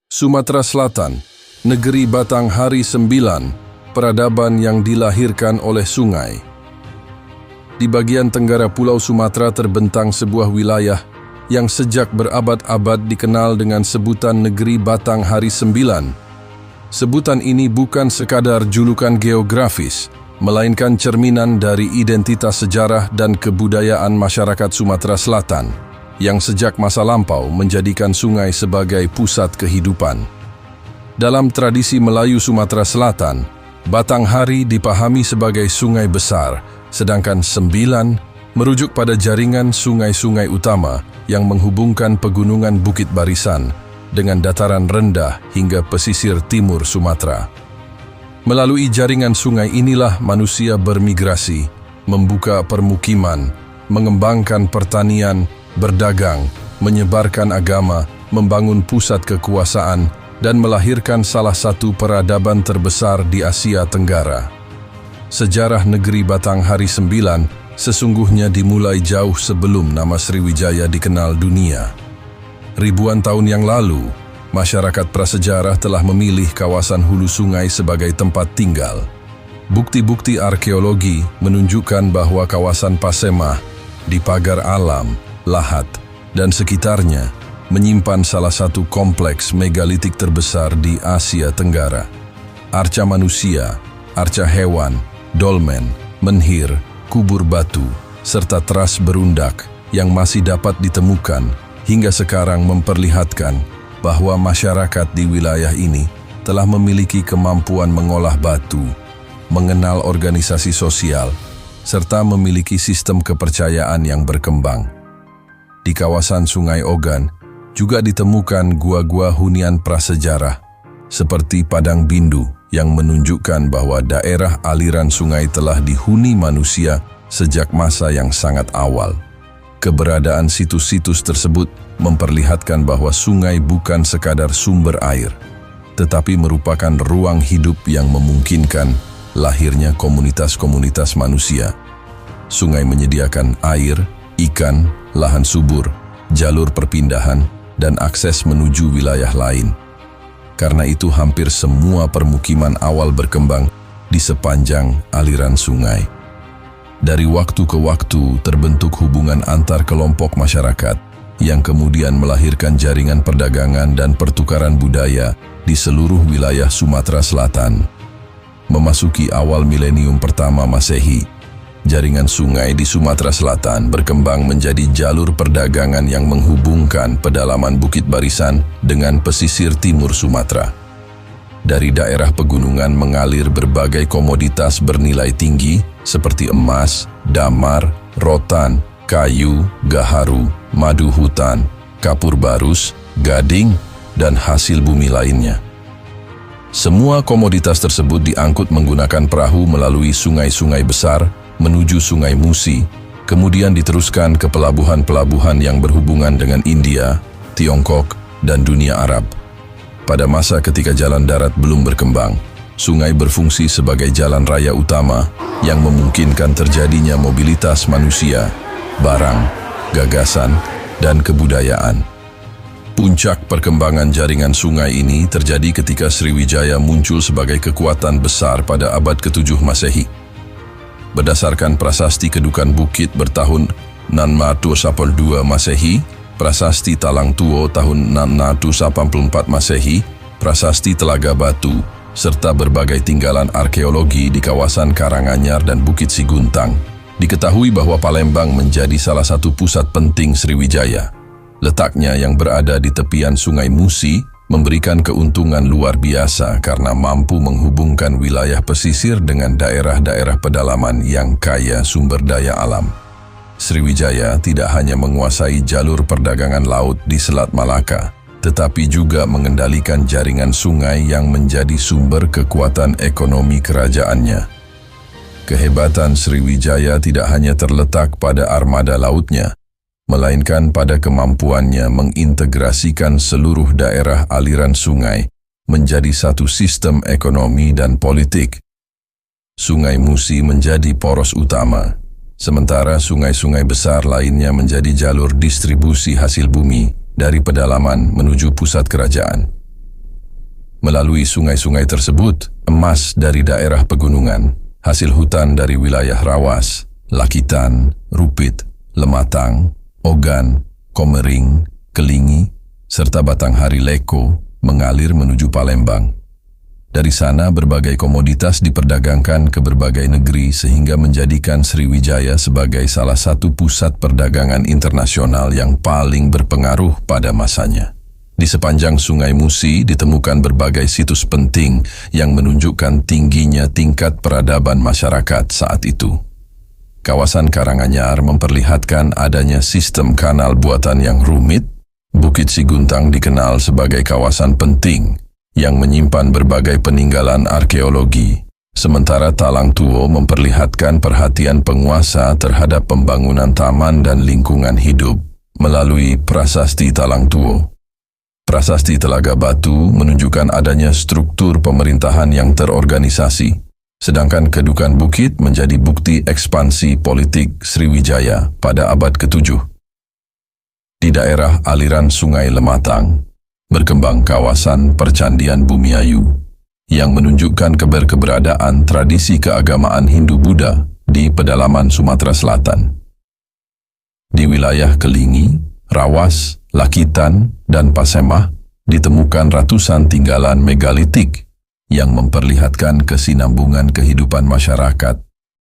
Sumatera Selatan, negeri Batanghari 9, peradaban yang dilahirkan oleh sungai. Di bagian tenggara Pulau Sumatera terbentang sebuah wilayah yang sejak berabad-abad dikenal dengan sebutan negeri Batanghari 9. Sebutan ini bukan sekadar julukan geografis, melainkan cerminan dari identitas sejarah dan kebudayaan masyarakat Sumatera Selatan, yang sejak masa lampau menjadikan sungai sebagai pusat kehidupan. Dalam tradisi Melayu Sumatera Selatan, Batanghari dipahami sebagai sungai besar, sedangkan 9 merujuk pada jaringan sungai-sungai utama yang menghubungkan pegunungan Bukit Barisan dengan dataran rendah hingga pesisir timur Sumatera. Melalui jaringan sungai inilah manusia bermigrasi, membuka permukiman, mengembangkan pertanian, berdagang, menyebarkan agama, membangun pusat kekuasaan, dan melahirkan salah satu peradaban terbesar di Asia Tenggara. Sejarah negeri Batanghari 9 sesungguhnya dimulai jauh sebelum nama Sriwijaya dikenal dunia. Ribuan tahun yang lalu, masyarakat prasejarah telah memilih kawasan hulu sungai sebagai tempat tinggal. Bukti-bukti arkeologi menunjukkan bahwa kawasan Pasemah di Pagar Alam, Lahat, dan sekitarnya menyimpan salah satu kompleks megalitik terbesar di Asia Tenggara. Arca manusia, arca hewan, dolmen, menhir, kubur batu, serta teras berundak yang masih dapat ditemukan hingga sekarang memperlihatkan bahwa masyarakat di wilayah ini telah memiliki kemampuan mengolah batu, mengenal organisasi sosial, serta memiliki sistem kepercayaan yang berkembang. Di kawasan Sungai Ogan juga ditemukan gua-gua hunian prasejarah seperti Padang Bindu yang menunjukkan bahwa daerah aliran sungai telah dihuni manusia sejak masa yang sangat awal. Keberadaan situs-situs tersebut memperlihatkan bahwa sungai bukan sekadar sumber air, tetapi merupakan ruang hidup yang memungkinkan lahirnya komunitas-komunitas manusia. Sungai menyediakan air, ikan, lahan subur, jalur perpindahan, dan akses menuju wilayah lain. Karena itu hampir semua permukiman awal berkembang di sepanjang aliran sungai. Dari waktu ke waktu terbentuk hubungan antar kelompok masyarakat yang kemudian melahirkan jaringan perdagangan dan pertukaran budaya di seluruh wilayah Sumatera Selatan. Memasuki awal milenium pertama Masehi, jaringan sungai di Sumatera Selatan berkembang menjadi jalur perdagangan yang menghubungkan pedalaman Bukit Barisan dengan pesisir timur Sumatera. Dari daerah pegunungan mengalir berbagai komoditas bernilai tinggi seperti emas, damar, rotan, kayu, gaharu, madu hutan, kapur barus, gading, dan hasil bumi lainnya. Semua komoditas tersebut diangkut menggunakan perahu melalui sungai-sungai besar menuju Sungai Musi, kemudian diteruskan ke pelabuhan-pelabuhan yang berhubungan dengan India, Tiongkok, dan dunia Arab. Pada masa ketika jalan darat belum berkembang, sungai berfungsi sebagai jalan raya utama yang memungkinkan terjadinya mobilitas manusia, barang, gagasan, dan kebudayaan. Puncak perkembangan jaringan sungai ini terjadi ketika Sriwijaya muncul sebagai kekuatan besar pada abad ke-7 Masehi. Berdasarkan prasasti Kedukan Bukit bertahun 682 Masehi, prasasti Talang Tuo tahun 684 Masehi, prasasti Telaga Batu, serta berbagai tinggalan arkeologi di kawasan Karanganyar dan Bukit Siguntang, diketahui bahwa Palembang menjadi salah satu pusat penting Sriwijaya. Letaknya yang berada di tepian Sungai Musi memberikan keuntungan luar biasa karena mampu menghubungkan wilayah pesisir dengan daerah-daerah pedalaman yang kaya sumber daya alam. Sriwijaya tidak hanya menguasai jalur perdagangan laut di Selat Malaka, tetapi juga mengendalikan jaringan sungai yang menjadi sumber kekuatan ekonomi kerajaannya. Kehebatan Sriwijaya tidak hanya terletak pada armada lautnya, melainkan pada kemampuannya mengintegrasikan seluruh daerah aliran sungai menjadi satu sistem ekonomi dan politik. Sungai Musi menjadi poros utama, sementara sungai-sungai besar lainnya menjadi jalur distribusi hasil bumi dari pedalaman menuju pusat kerajaan. Melalui sungai-sungai tersebut, emas dari daerah pegunungan, hasil hutan dari wilayah Rawas, Lakitan, Rupit, Lematang, Ogan, Komering, Kelingi, serta Batanghari Leko mengalir menuju Palembang. Dari sana berbagai komoditas diperdagangkan ke berbagai negeri sehingga menjadikan Sriwijaya sebagai salah satu pusat perdagangan internasional yang paling berpengaruh pada masanya. Di sepanjang Sungai Musi ditemukan berbagai situs penting yang menunjukkan tingginya tingkat peradaban masyarakat saat itu. Kawasan Karanganyar memperlihatkan adanya sistem kanal buatan yang rumit. Bukit Siguntang dikenal sebagai kawasan penting yang menyimpan berbagai peninggalan arkeologi. Sementara Talang Tuo memperlihatkan perhatian penguasa terhadap pembangunan taman dan lingkungan hidup melalui Prasasti Talang Tuo. Prasasti Telaga Batu menunjukkan adanya struktur pemerintahan yang terorganisasi, sedangkan Kedukan Bukit menjadi bukti ekspansi politik Sriwijaya pada abad ke-7. Di daerah aliran Sungai Lematang, berkembang kawasan Percandian Bumiayu yang menunjukkan keberadaan tradisi keagamaan Hindu-Buddha di pedalaman Sumatera Selatan. Di wilayah Kelingi, Rawas, Lakitan, dan Pasemah ditemukan ratusan tinggalan megalitik yang memperlihatkan kesinambungan kehidupan masyarakat